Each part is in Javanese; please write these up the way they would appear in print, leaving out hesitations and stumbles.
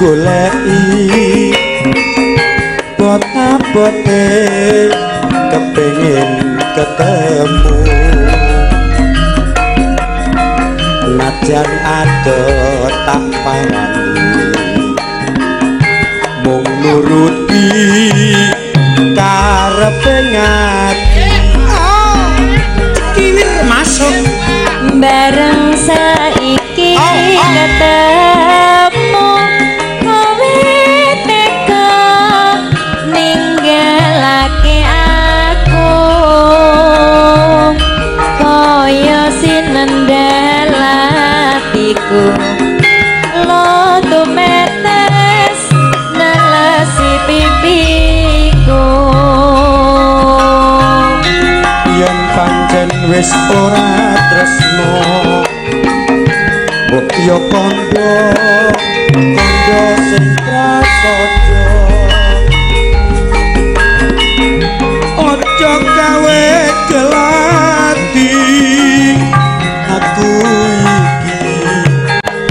goleki bote kepengin ketemu najan ada tak parani mung nuruti karepe ngati kiwir masuk bareng saiki ketemu kowe teka ninggalake aku kaya sinendal atiku lo tumetes nelesi pipiku yen pancen wis ora tresno mbok yo kondo sing prasaja ojo gawe gelati aku iki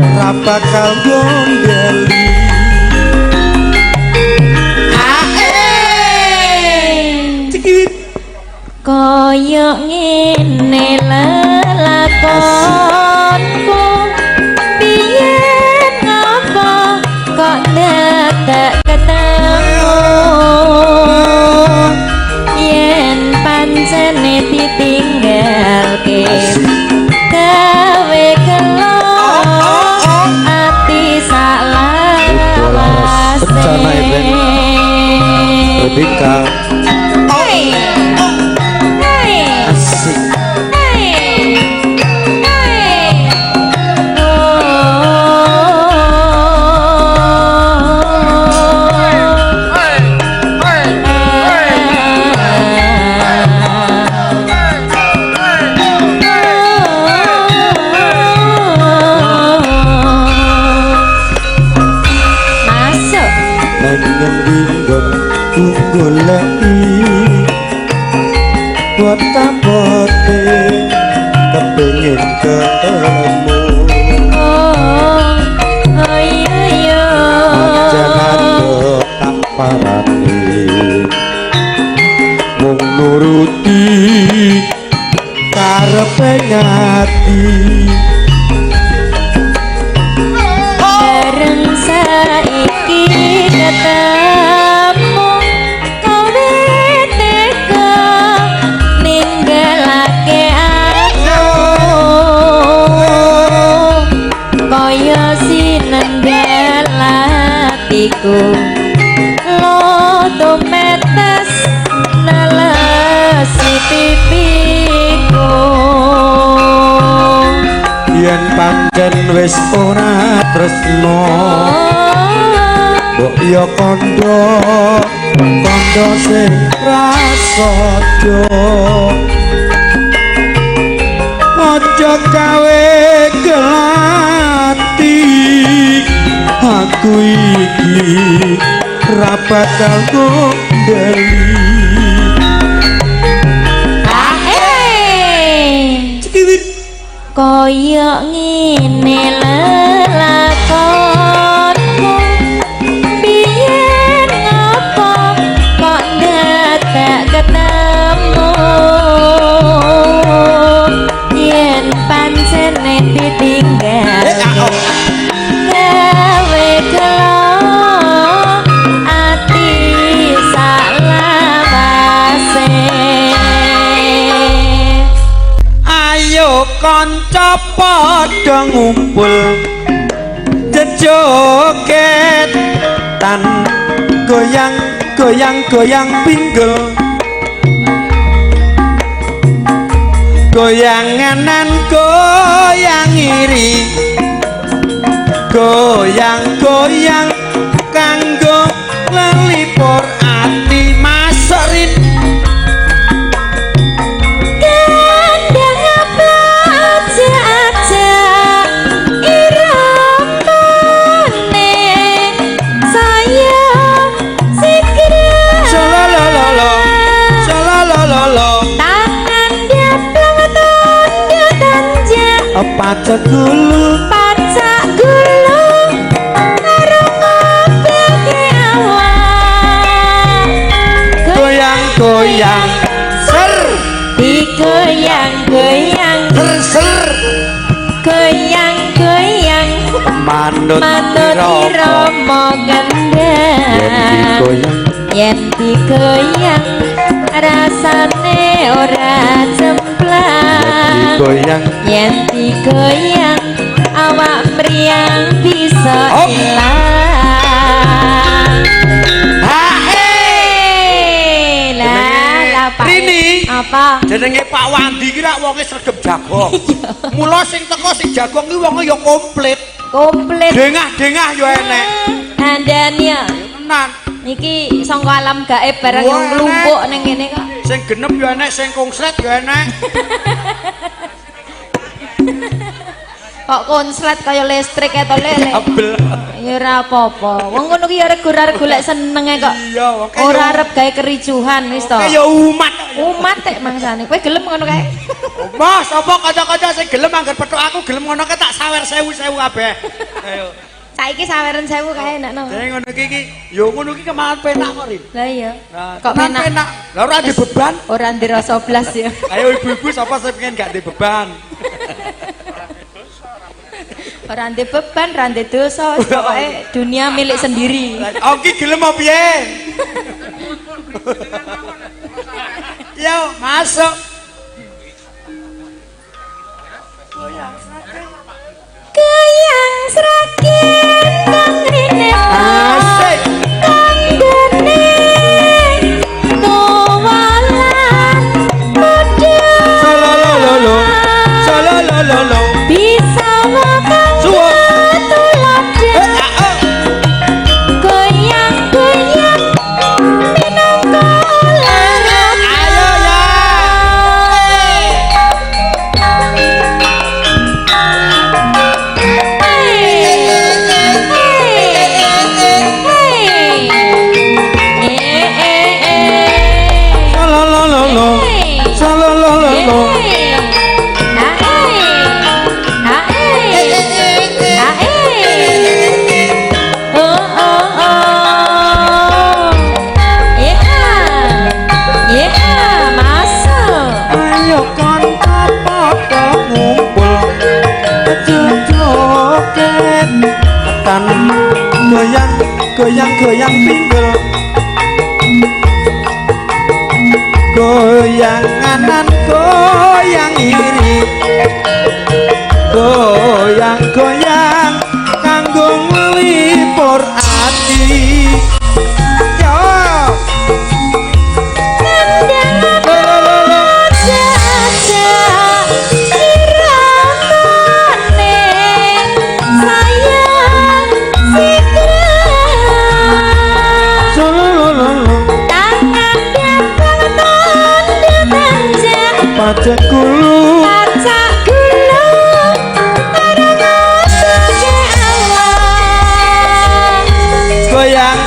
ora bakal gondeli kaya ngene lelakonku biyen ngapa kok dadak ketemu yen pancene ditinggalke gawe gelo ati salawase Rebecca bote kepengin ketemu iya jangan tak parani mung nuruti karepe ngati bareng saiki ketemu kowe teka ninggalake aku kaya sinendal atiku lo tumetes nelesi pipiku yen pancen wis ora tresno mbok yo kondo sing prasaja aja gawe gelati aku iki ra bakal gondeli kaya ngene lelakonku biyen ngapa kok dadak ketemu yen pancene ditinggal gawe gelo ati salawase ayo kanca padha ngumpul jejoget tan goyang pinggul goyanganan goyang iri goyang kanggo lelipur ati maserin pacak gulu karo goyang goyang ser goyang goyang manut irama gendang yen digoyang rasane ora cemplang yen digoyang awak mriyang bisa ilang Rini apa jenenge Pak Wandi ki rak wonge sregep jagong mula sing teko sing jagong ki wonge ya komplit dengah-dengah ya enek andane tenan iki sangka alam gaib barang yang nglumpuk ning kene kok sing genep ya enek sing konslet ya enek kok konslet kaya listrik to lele ya ora apa-apa wong ngono ki ya rego-rego lek senenge kok iya ora arep gawe kericuhan wis to ya umat tek mangsane kowe gelem ngono kae Mas apa kanca-kanca sing gelem anggar petuk aku gelem ngono kae tak sawer 1000 kabeh ayo saiki saweren 1000 kae enak no ngono iki ya ngono iki kemahan penak kok Rin lah iya kok penak lah ora di beban ora ndirasa blas ya ayo ibu-ibu sapa sing pengen gak di beban ora ndek beban, ora ndek dosa, pokoke dunia milik sendiri. Oke gelem apa piye? Yo, masuk. Goyang sragen kang rene asik kanggone towalan padha sololololo bisa makan goyang pinggul goyang kanan goyang iri goyang kanggo nglipur ati yo Pacak gulu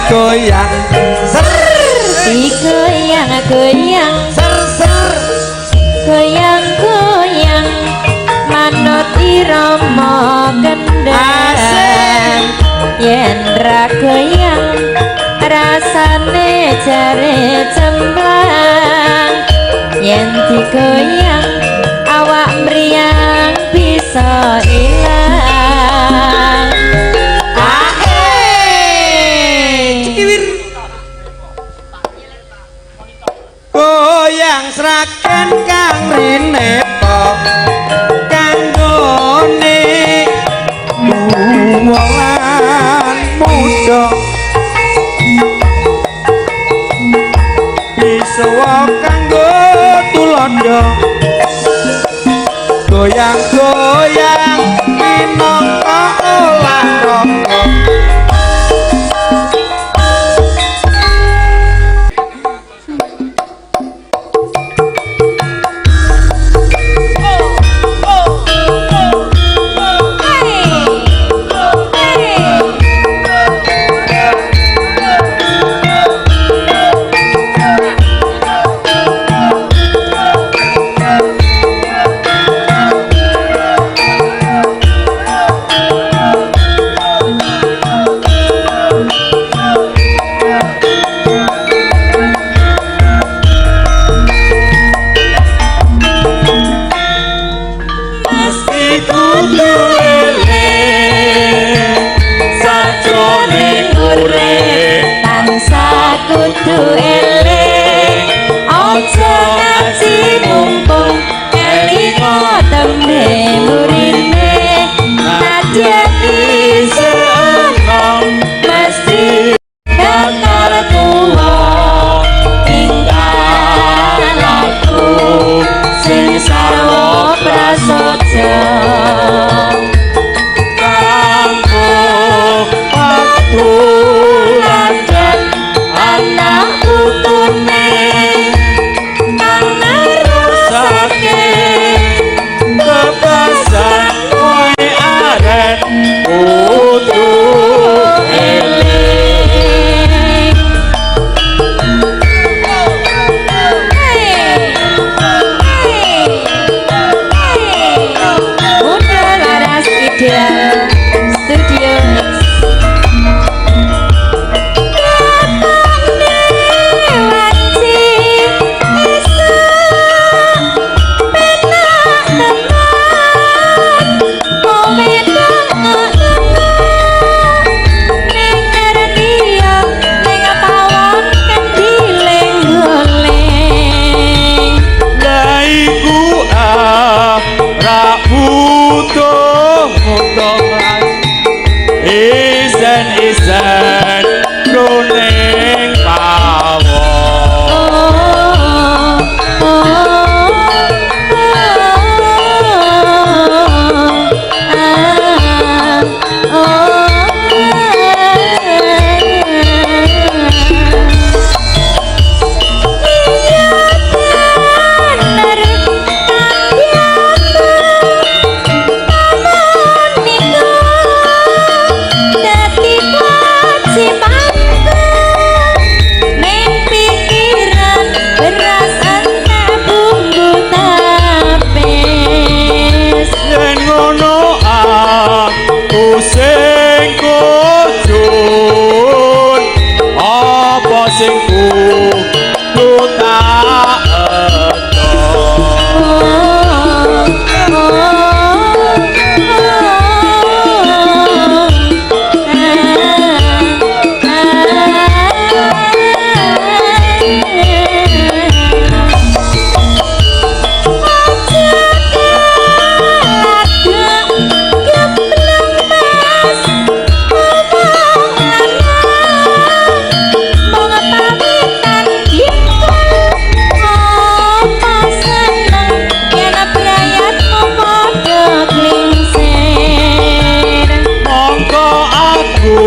goyang ser si goyang ser goyang manut irama gendang yen ra goyang rasane jare cemplang yen digoyang awak mriyang bisa ilang cikiwir goyang sragen kang rene kanggone muwalan muda bisa kanggo tulondo goyang-goyang minangka olahraga kudu eling sajroning urip tansah kudu eling aja ngaji mumpung elingo tembe murine nadyan isa enom mesti bakal tuwa tinggal aku sing sarwa prasaja kanggo waktu lanjut anak putune kang ngrasake kepasan kowe arep kudu eling Muda Laras Ideal Studio Mix Lah iku ora butuh mudah izin kuning pawon yen ngono aku sing kujun apa sing kudu tak mongko aku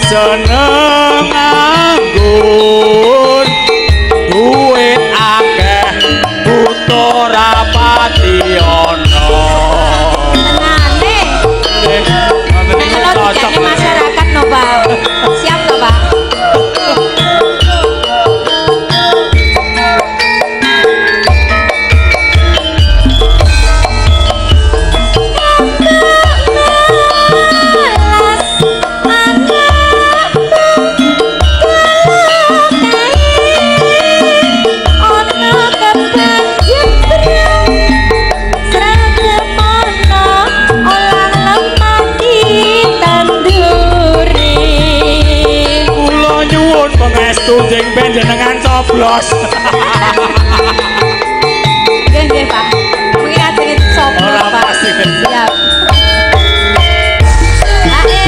seneng anggur duit akeh butuh rapati ono Logikanya masyarakat no Pak. Siap no Pak. kula nyuwun pangestu jeng panjenengan coblos Nggih Pak. Mungkin ajenge soplo Ora Pak. pasti. Siap. Hey!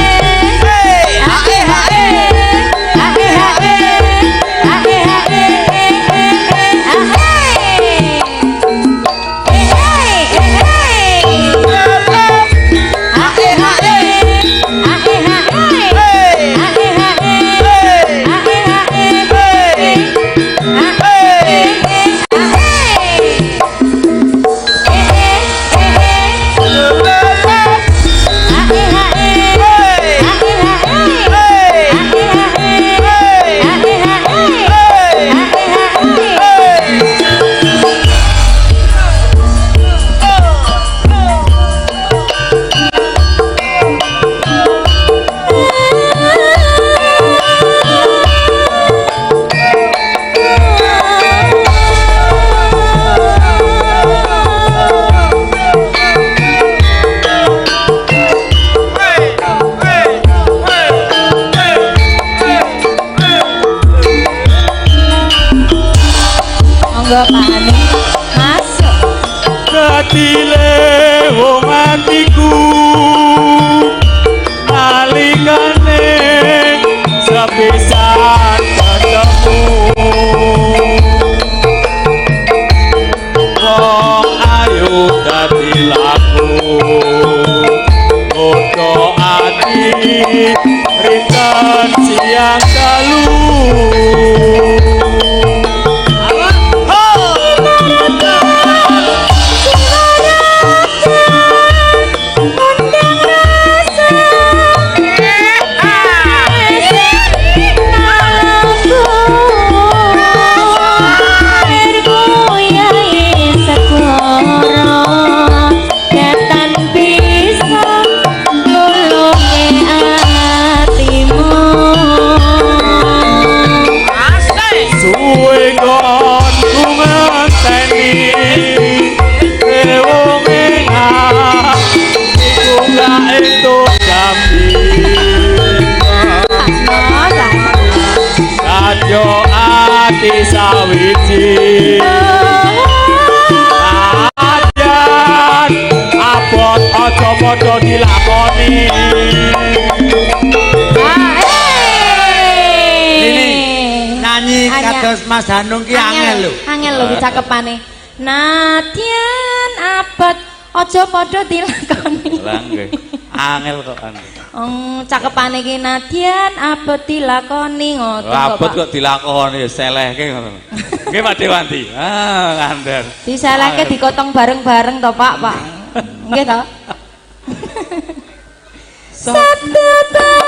dadi laku Odo ati rinten siang dalu sawiji ajan abot aja padha dilakoni nyanyi kados Mas Hanung ki angel lho cakepane nadyan abot aja padha dilakoni lah nggih angel kok cakepane ki nadyan abot dilakoni ngoten kok abot kok dilakoni selehke ngono nggih Pak Dewanti ngandel diselehke dikotong bareng-bareng to Pak nggih to Sabdatan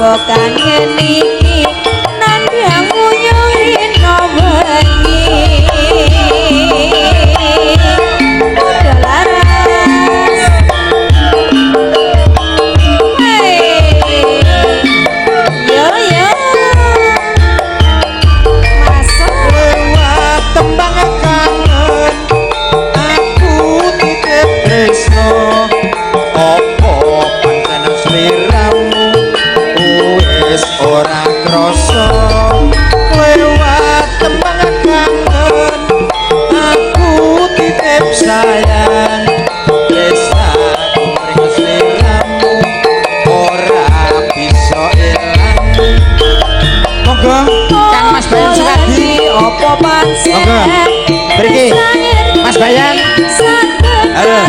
kangen iki nandang nguyuhin wengi udah laras yo masuk lewat tembang kangen aku titip tresno opo pancen sliramu ora kroso lewat tembang kangen aku titip sayang desa ring sliramu ora bisa ilang monggo Kang Mas Bayan Sukadi opo pancen monggo mriki Mas Bayan halo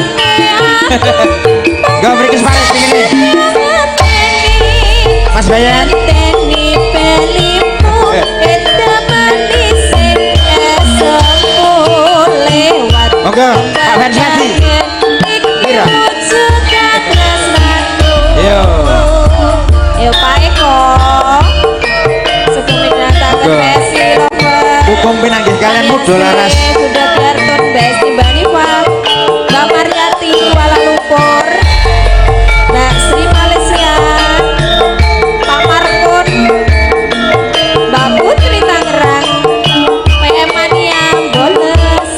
go mriki separis ngene Mas Bayan teni pelimu eta manising esemu lewat monggo Pak Bansati pira yo Pak Eko sebelum datang ke Besi Lover hukum pinanggih kalian mudul laras sudah kartun Besi Mbak Nifa Mbak Mariati Kuala Lumpur Mbak Sri Malaysia Mbak Putri Tangerang PM Mania Boles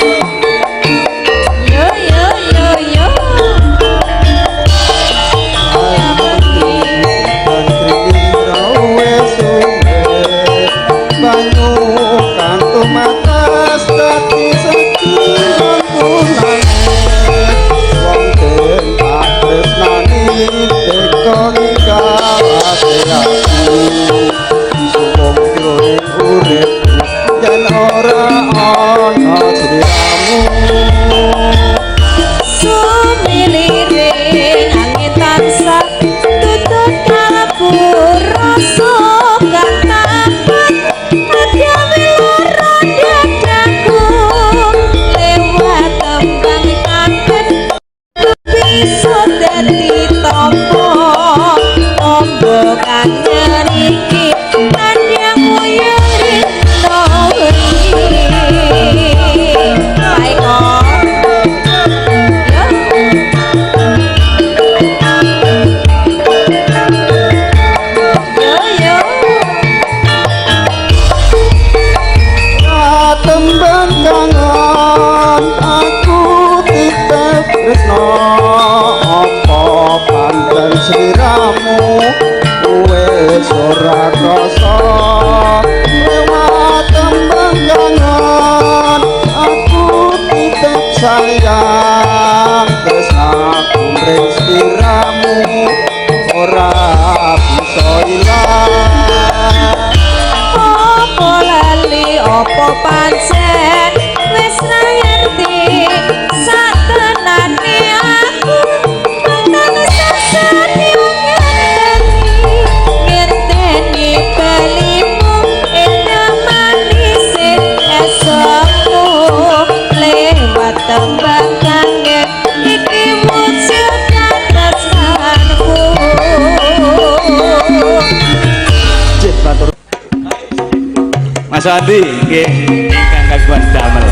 tresno apa panten sliramu wis ora krasa lewat tembang kangen aku titip sayang tresnaku mring sliramu ora bisa ilang apa lali apa pancen wis ngerti satenane aku mantan sasane ngenteni balimu enak manis esokmu lewat tembang kangen iki wujud tresnaku. Mas Andi nggih ingkang kagungan damel.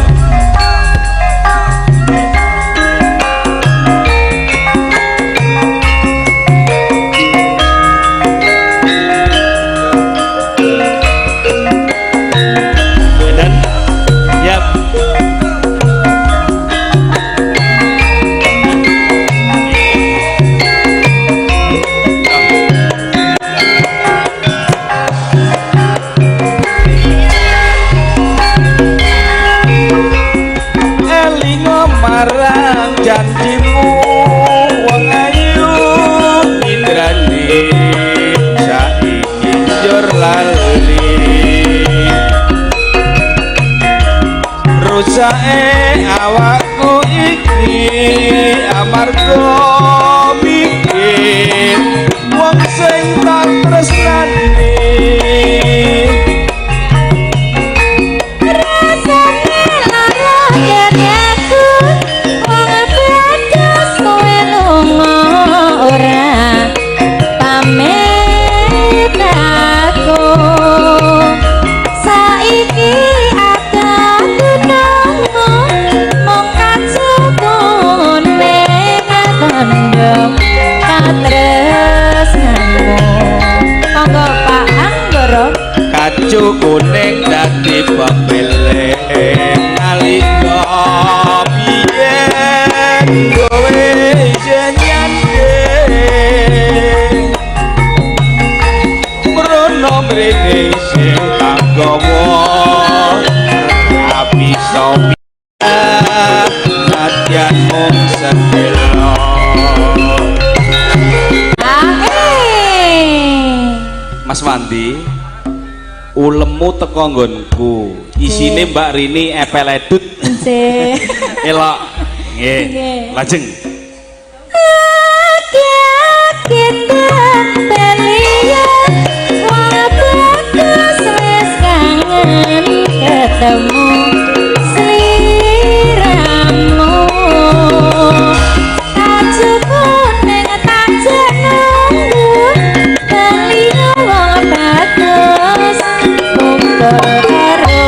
Dan yap. marang janjimu wong ayu indrani saiki njur lali rusake awakku iki amarga mikir wong sing tak tresnani kacu kuning dadi pepele nalika biyen kowe nyande mrono mrene sing kanggawa rapi sopi nadyan mung sedelo Mas Wandi ulemu teko nggonku isine Mbak Rini epeledut nggih elok nggih lajeng kita belia wabagus wis kangen ketemu sliramu kacuku ning tak nunggu belia wong bagus karo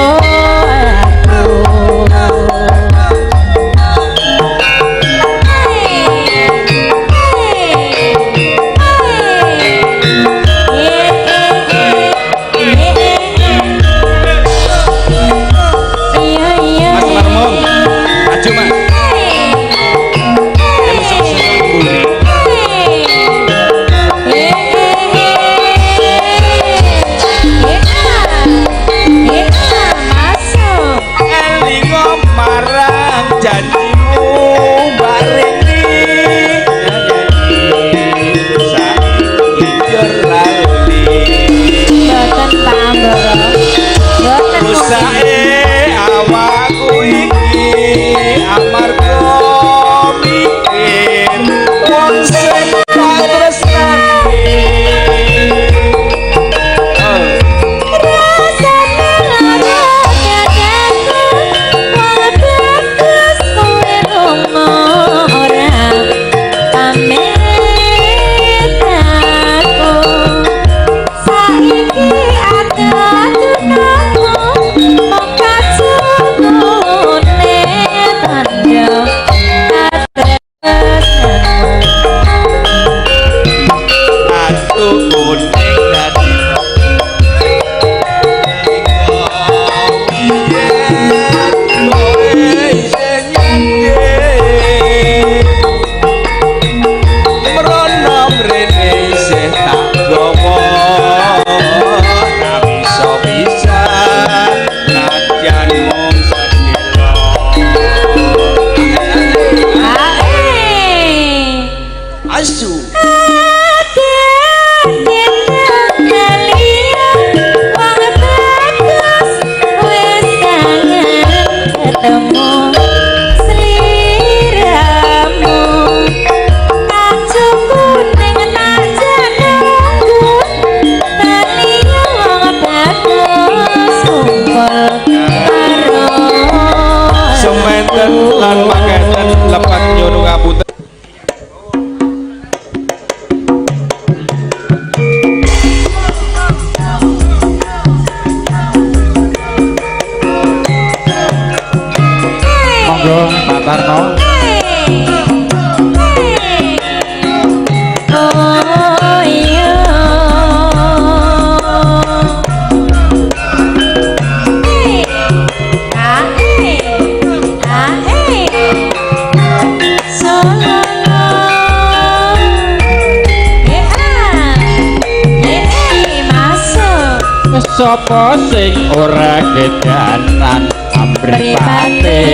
sapa sing ora kedanan amripate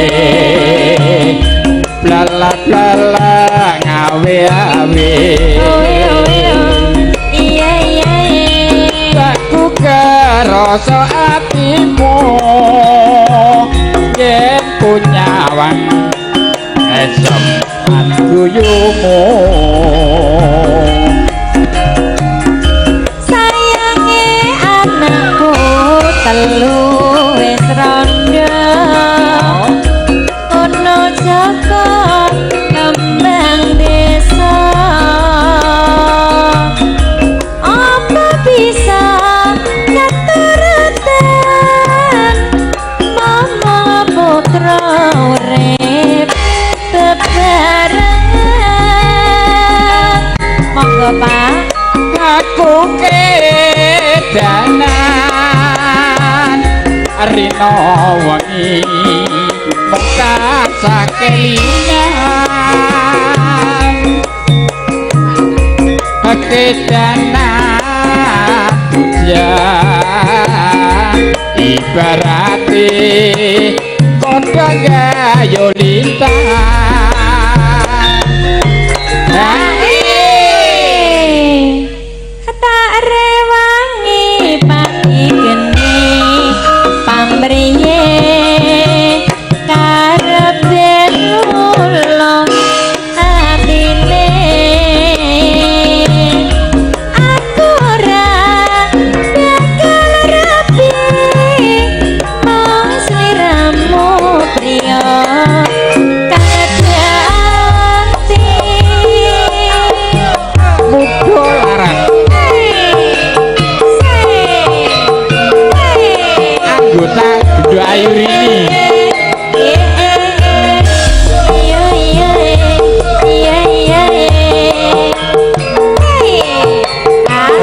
blala blala ngawe-awe iya aku kerasa atimu yen punyawan esem guyumu sayange anakku telu wis rondo ono joko kembang desa apa bisa keturutan mama putra urip bebarengan monggo Pak aku kedanan rino wengi muka sakelingan kedanan hujan ibarate kodho gayo lintang tak rewangi pati geni pamriye karepe kula atine aku ora bakal rapi mau sliramu priya kadati mudul larang anggota Gendo Ayu Rini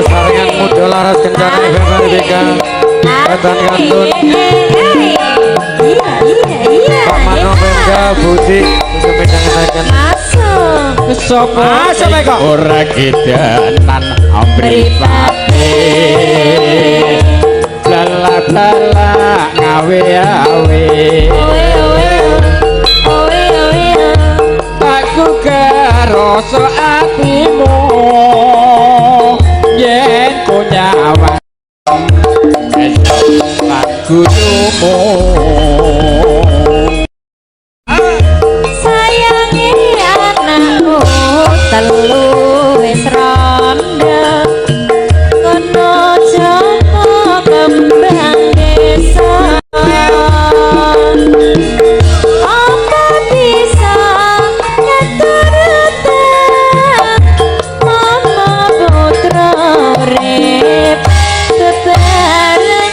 Saringan muda laras kencana FM RBK Wetan Kantun Pak Mano Pemda Budi Kemedangan masuk sapa ora kedanan amripate blala blala ngawe-awe aku kerasa atimu yen punyawan guyumu sayangi anakku telu wis rondo kono joko kembang desa apa bisa keturutan mama putra urip bebarengan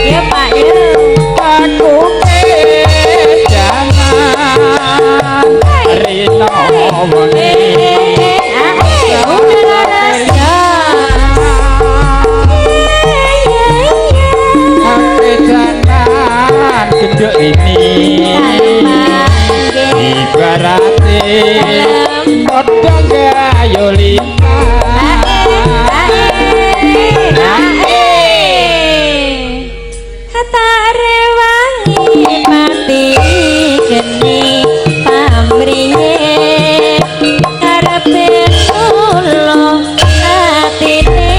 ya Pak ya aku kedanan rino wengi kedanan genduk ini ibarate kodho gayo lintang tak rewangi mati geni pamriye karepe kula atine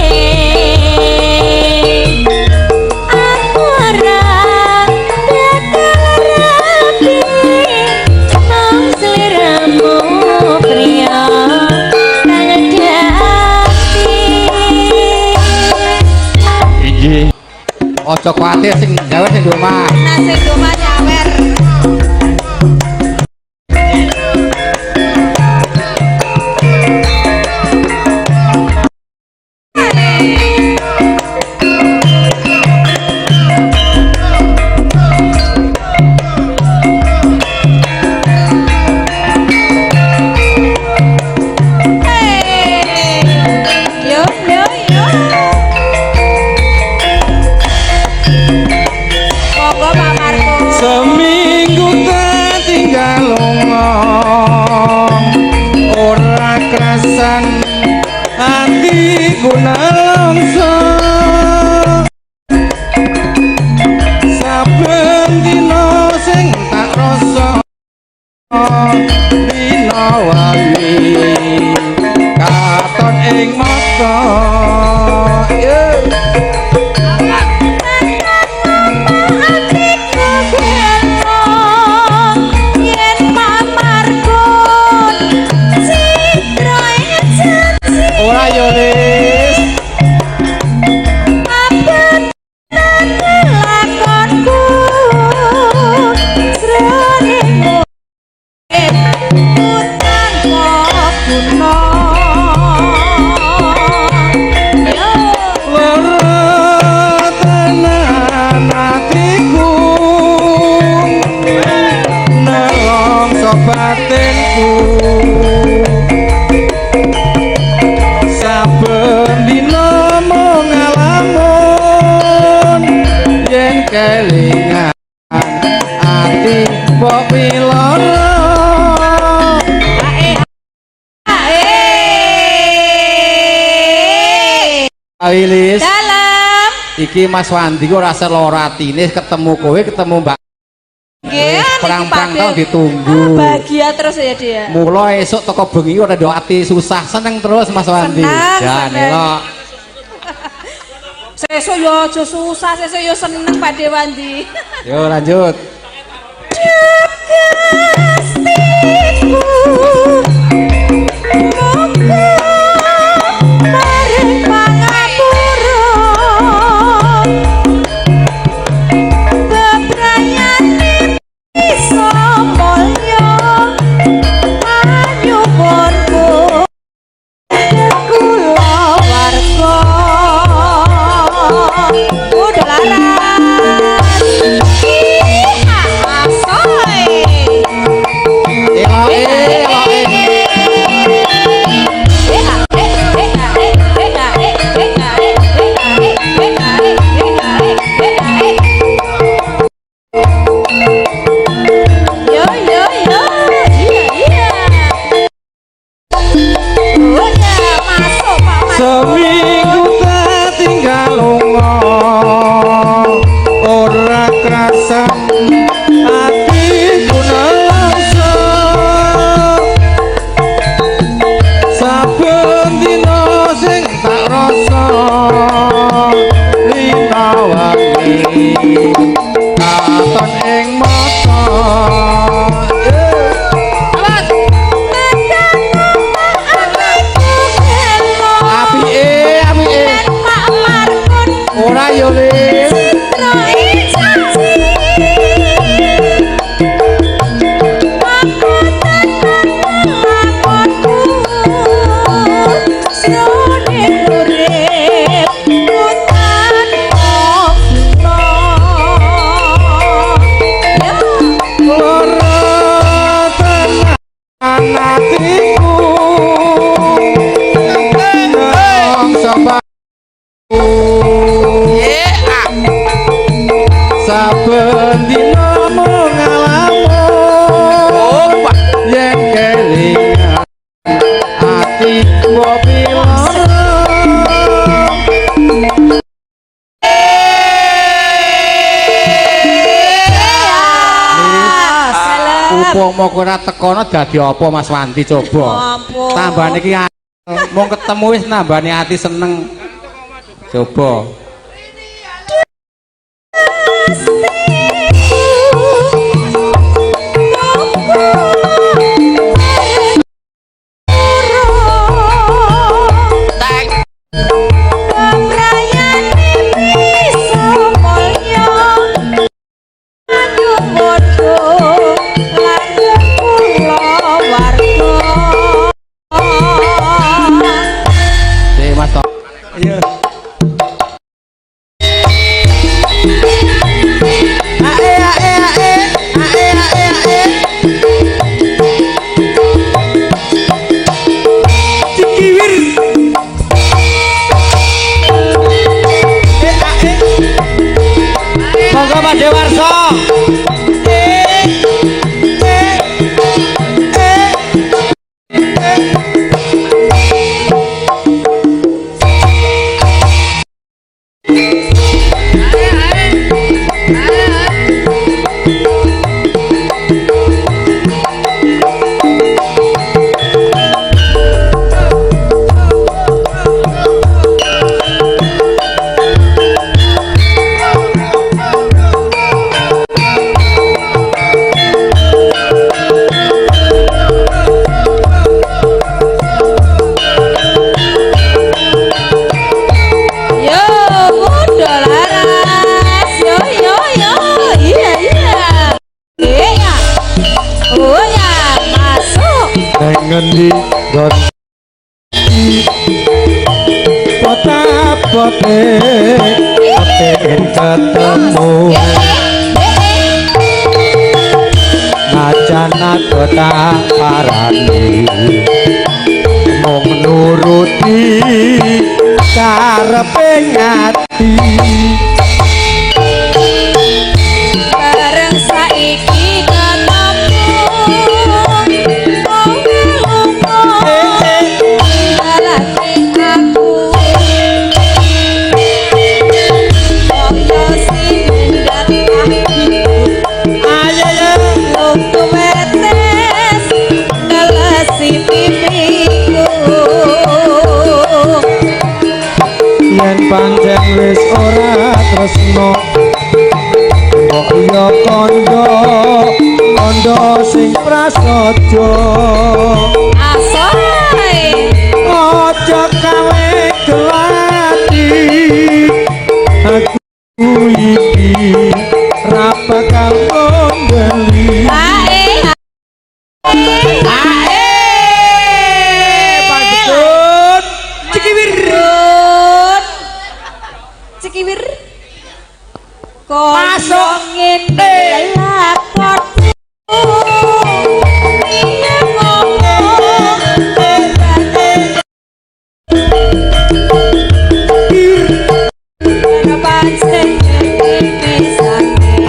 aku ora bakal rapi mong sliramu priya kadati inggih aja kuwatir sing gawe sing di omah nasi cuma nyawer yo monggo Pak Marco Seminggu tertinggal ngomong ora kerasan hati guna langsung dina wali katon ing mata ora yo Lis batinku saben dina mung ngalamun yen kelingan ati mbok piloro Ailis dalam iki Mas Wandi ku rasa lara atine ketemu kowe ketemu Mbak nggih perang-perang tahun ditunggu bahagia terus ya dia mula esuk teko bengi ora ndok ati susah seneng terus Mas Wandi jane kok sesuk yo aja susah sesuk yo seneng Pak Dewandi yo lanjut seminggu tak tinggal lunga ora kerasan hatiku nelongso saben dina sing tak rasa lina wangi katon ing mata ora yo Lis hatiku saben dina mung ngalamun yen kelingan ati mbok piloro upama kowe ora tekono dadi apa Mas Wandi coba tambah niki mung ketemu wis nambani ati seneng coba ngendi got pote pengen ketemu ngajana kota parani mung nuruti karepe ngati bareng saiki ketemu pancen wis ora tresno kok ya kandha sing prasaja asoy aja gawe gelati aku iki ra bakal ngondeli Cikiwir masuk ngene lakon iya ngomong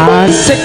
asik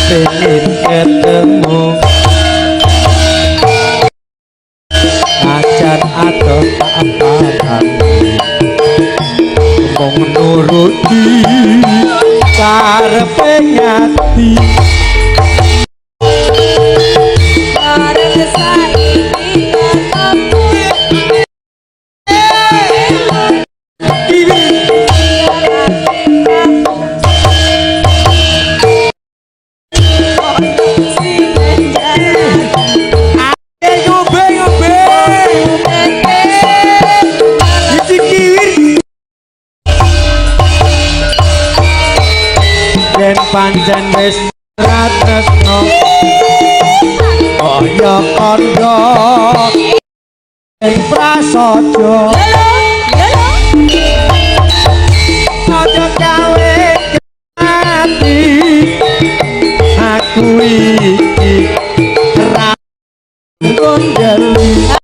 pengen ketemu ajan atau apa-apa mung nuruti karepe ngati bareng saiki ketemu pancen wis ra tresno kaya kandha ing prasaja aja gawe ati aku iki ra ngondeli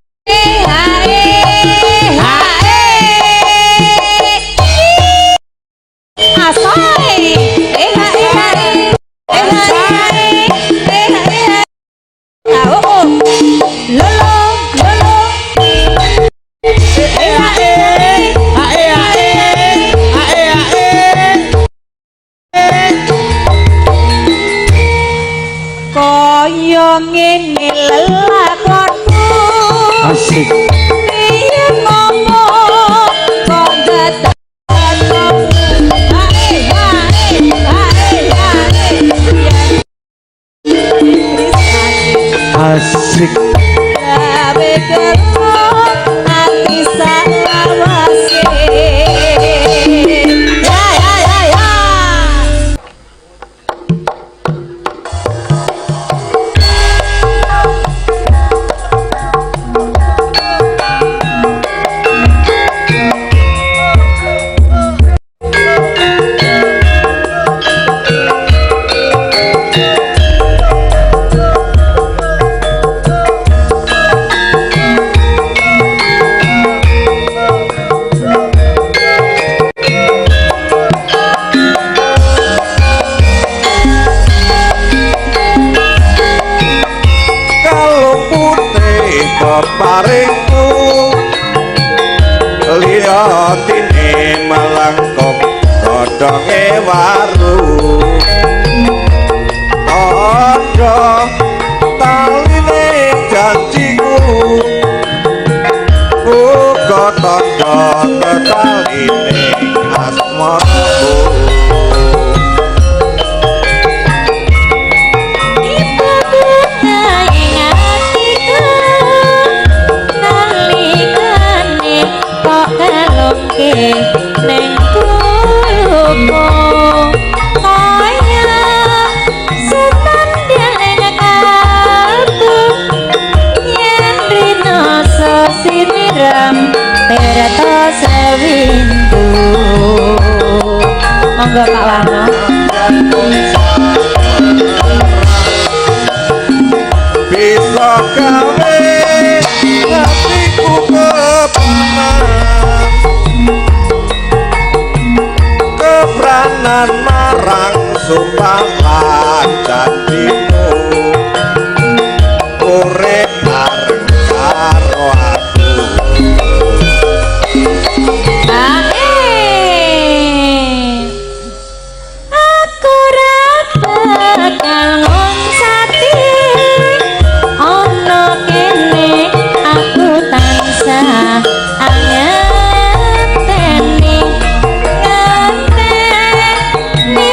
kaya ngene lelakonmu asik piye ngomong kok dadak asik gawe kelon ati salawase ya peparingku liyatine melengkung godhonge waru tandha taline janjiku uga tandha taline asmaraku neng kuluku kaya setan deleng kalbu yen rina sesiniram terata sewindu monggo Pak Warno bisa gawe hatiku kepranan marang sumpahan janjimu urip bareng karo aku aku ra bakal ngonsati ana kene aku tansah angeteni ngenteni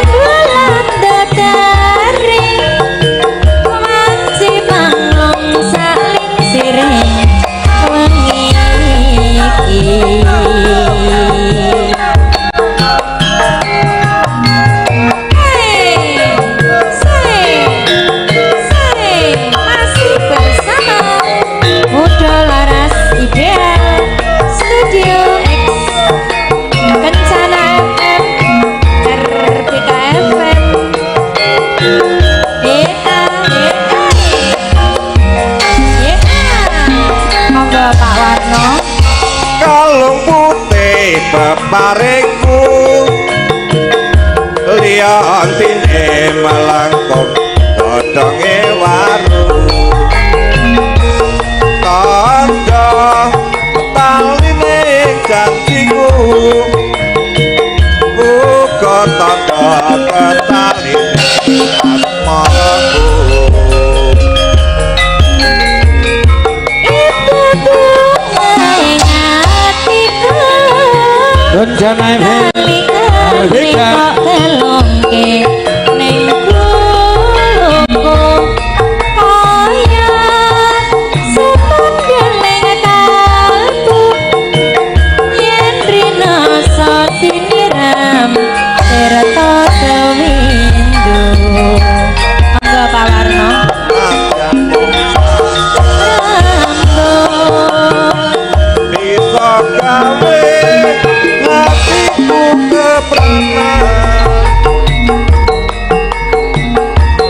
bulan dadari wanci panglong saling siring wengi iki masih bersama Muda Laras Ideal Studio X Kencana FM RPK FM monggo Pak Warno kalung putih peparingku liyantine melengkung godhonge waru tandha taline janjiku uga tandha taline asmaraku itu bunga hatiku Rencana kali kok kelongke neng kuluku kaya setan deleng kalbu yen rina siniram terata sewindu monggo Pak Warno bisa gawe hatiku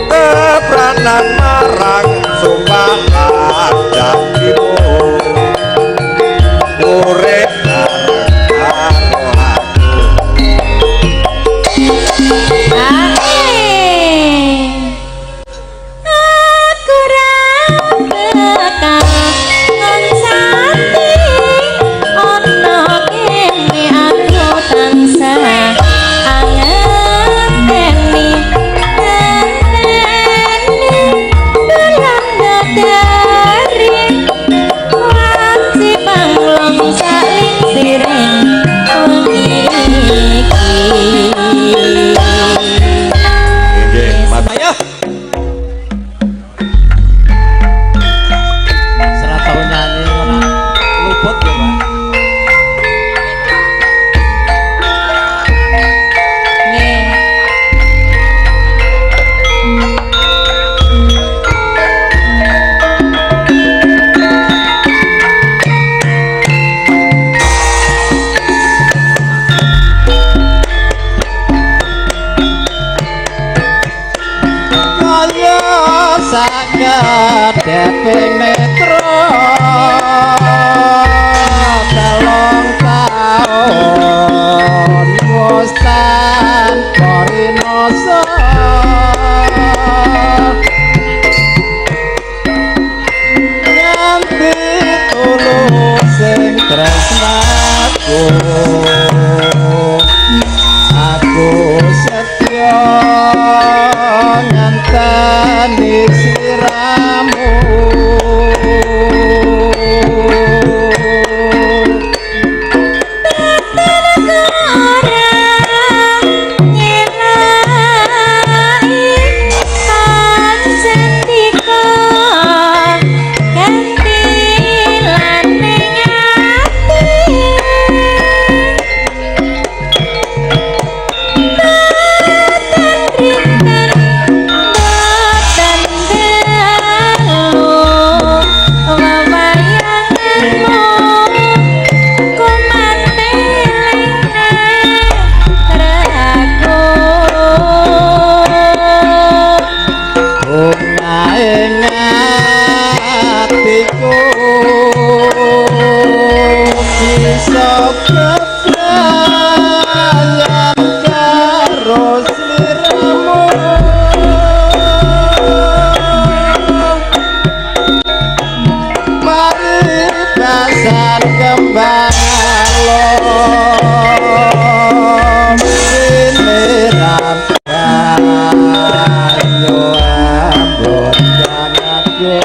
kepranan marang sumpahan janjimu urip bareng karo aku ra bakal ngonsati ana kene aku tansah angeteni ngenteni bulan dadari wanci panglong saling siring wengi iki nggih Mas ayo serat tau nyanyi luput ya Pak nggih kaya saged deping netra telung taun wis tanpa rinoso nganti alom sineram yo ambon jangan yo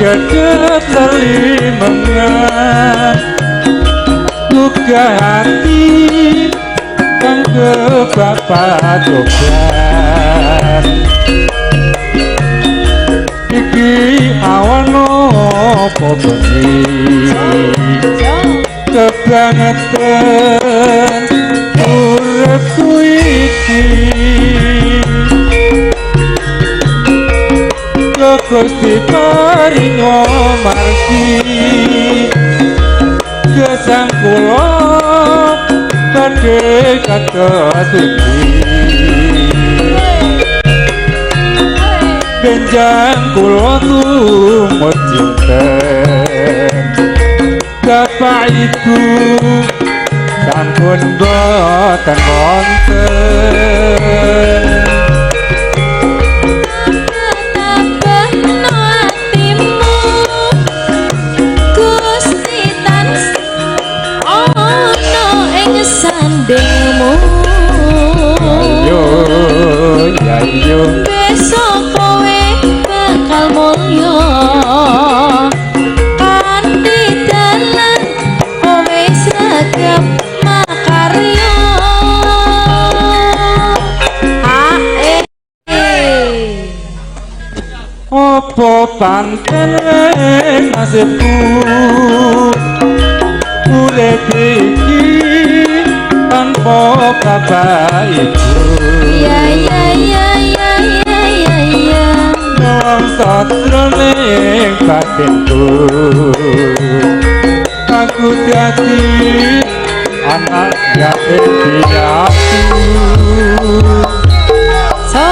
jagat lelimengan duka hati kang kebapadogan iki awan apa bengi kebangetan uripku iki Gusti paringo margi gesang kula badhe katatuti benjang kula tumut cinten bapak ibu sampun boten wonten Oh no ayo besok kowe bakal mulya kanthi dalan kowe sregep makarya apa panten nasibku urip iki tanpa bapak ibu ya ya ya ya ya ya ya wong satrone batinku aku dadi anak yatim piatu so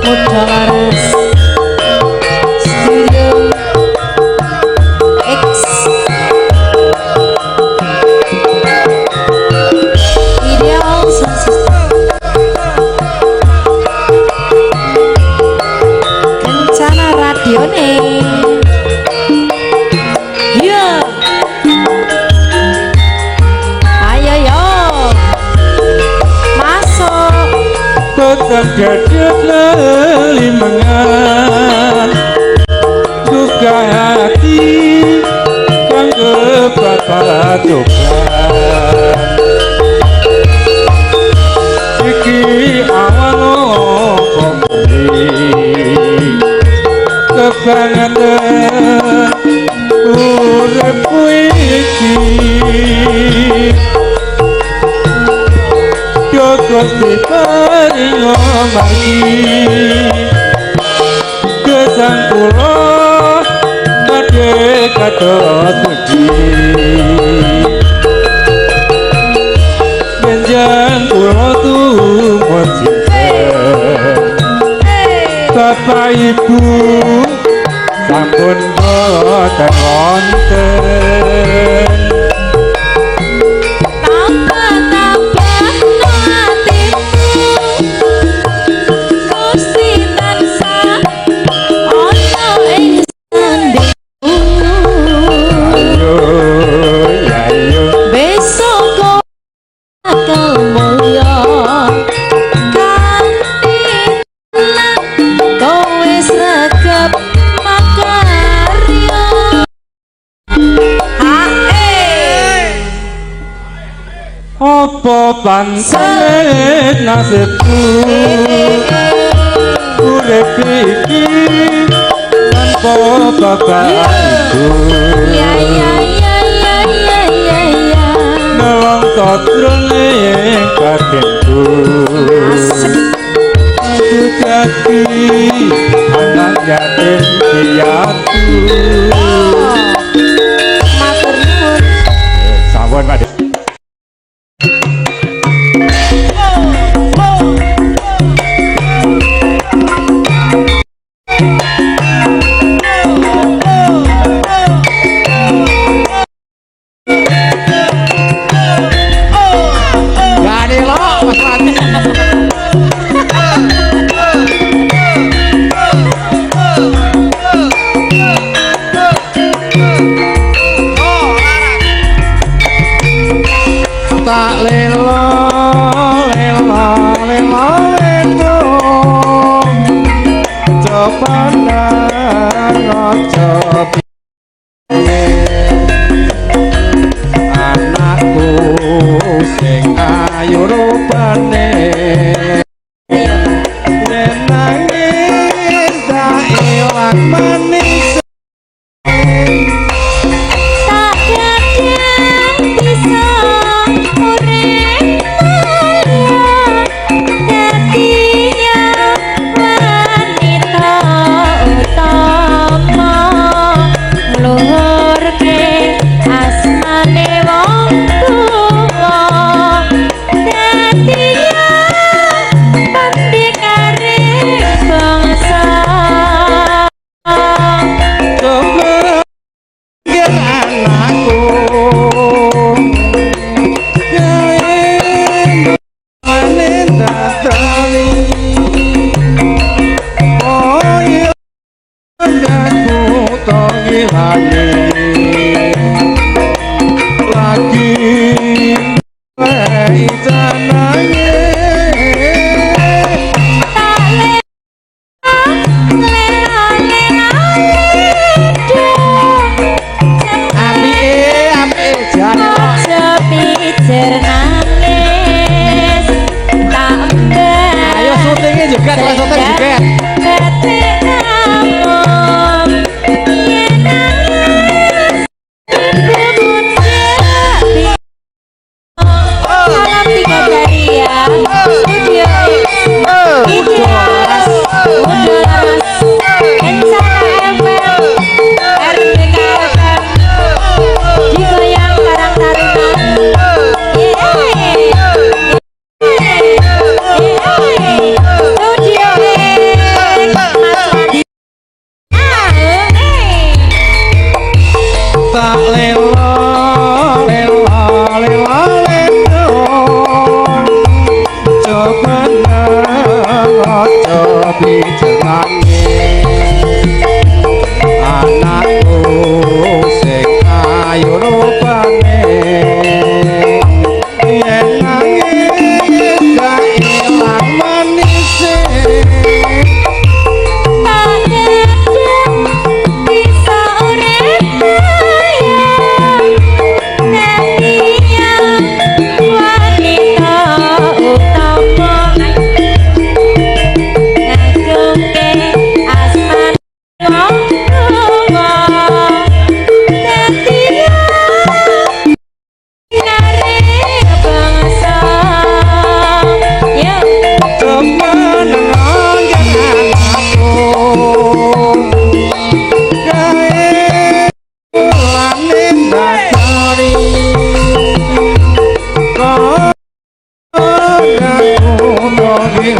mudah laras studio X ideal sound system kencana radio nih ya ayo yo masuk Kota gadget lelimengan Duka hati Kangge bapak tuhan Iki awal pembeli Kebangetan uripku iki Gusti paring margi gesang kula badhe kados suci benjang kula tumut cinten Bapak Ibu sampun boten wonten apa panten nasibku urip iki tanpa bapak ibu ya ya ya ya ya ya ya nelong satrone batinku aku dadi anak yatim piatu matur nuwun sawon Pak tak lelo lelo lelo lelo cobanan ojo anakku sing ayu rupane yen nangis tak ilang manis tak yakin bisa lagi tanahnya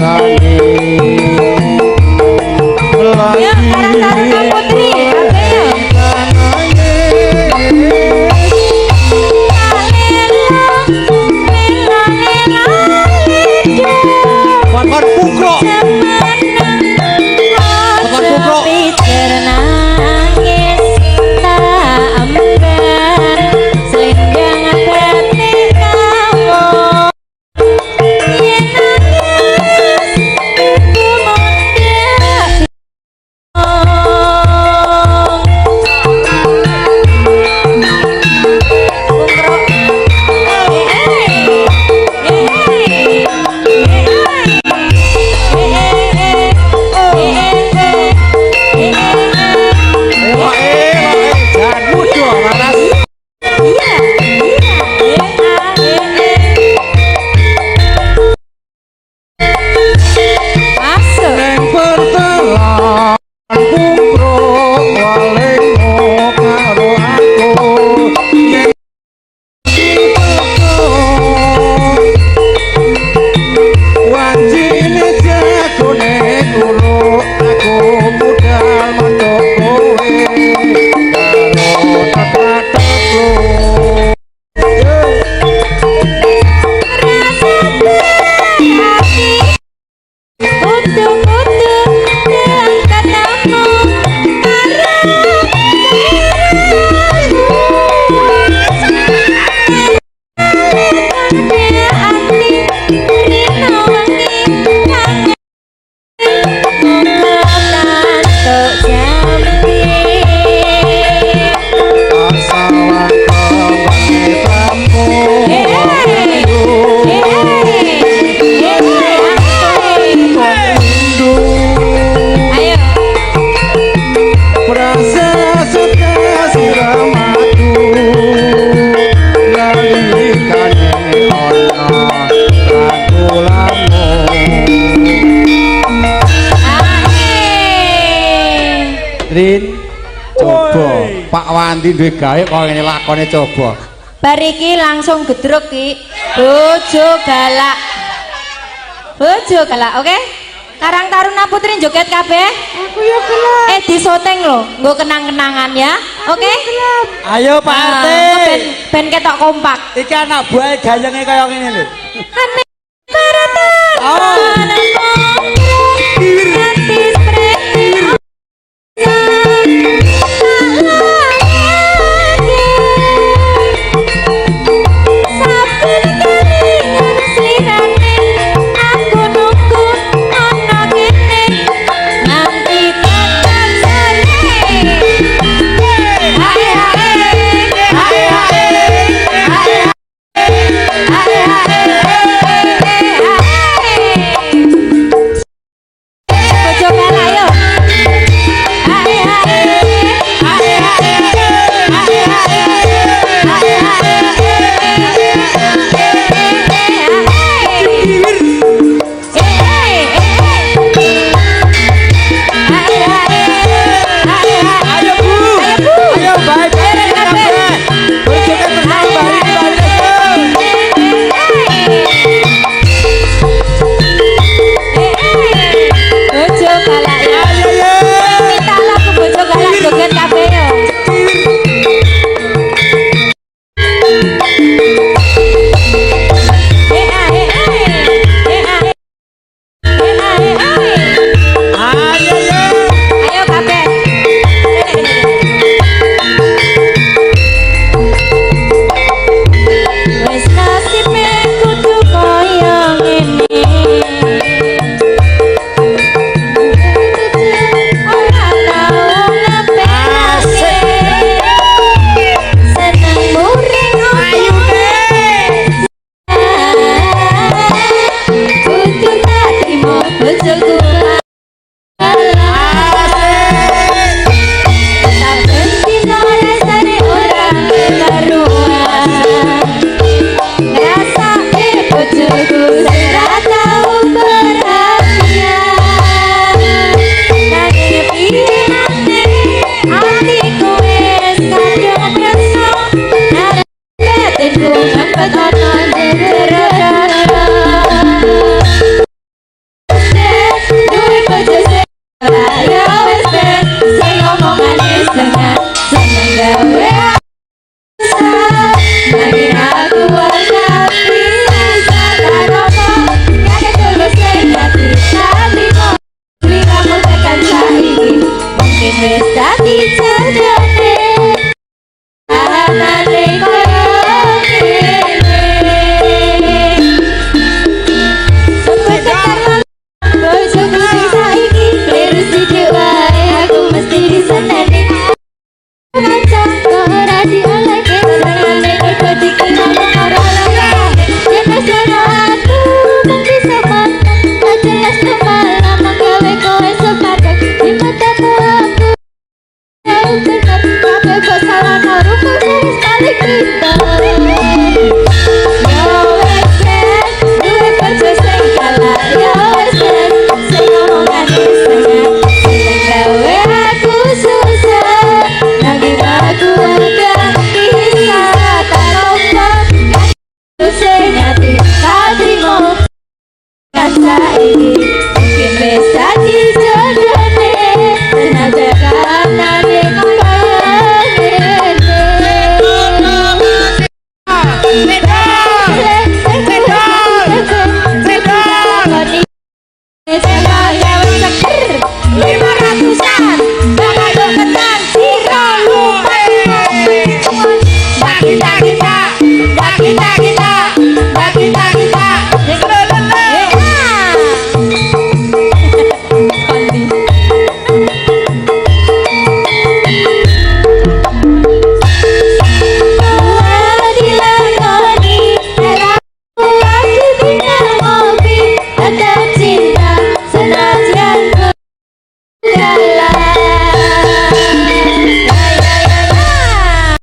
lagi Ya, Karang Taruna Putri, oke ya. Kon pukro. Kon pukro. Rin coba Pak Wandi duwe gawe kok ngene lakone coba Bariki langsung gedruk ki bojo galak oke Karang Taruna Putri joget kabeh aku ya gelap disoteng lho nggo kenang-kenangan ya oke Ayo Pak RT ben ketok kompak iki anak buah gayenge kaya ngene lho ane paratan balik kita. Yo wes duwe bojo sing kalah. Yo wes sing ngomongane seneng. Sing gawe aku susah. Nanging aku ada bisa tak lupa. Sing ati katrimo kasa iki mungkin wis dadi jodone senajan kanane kaya ngene.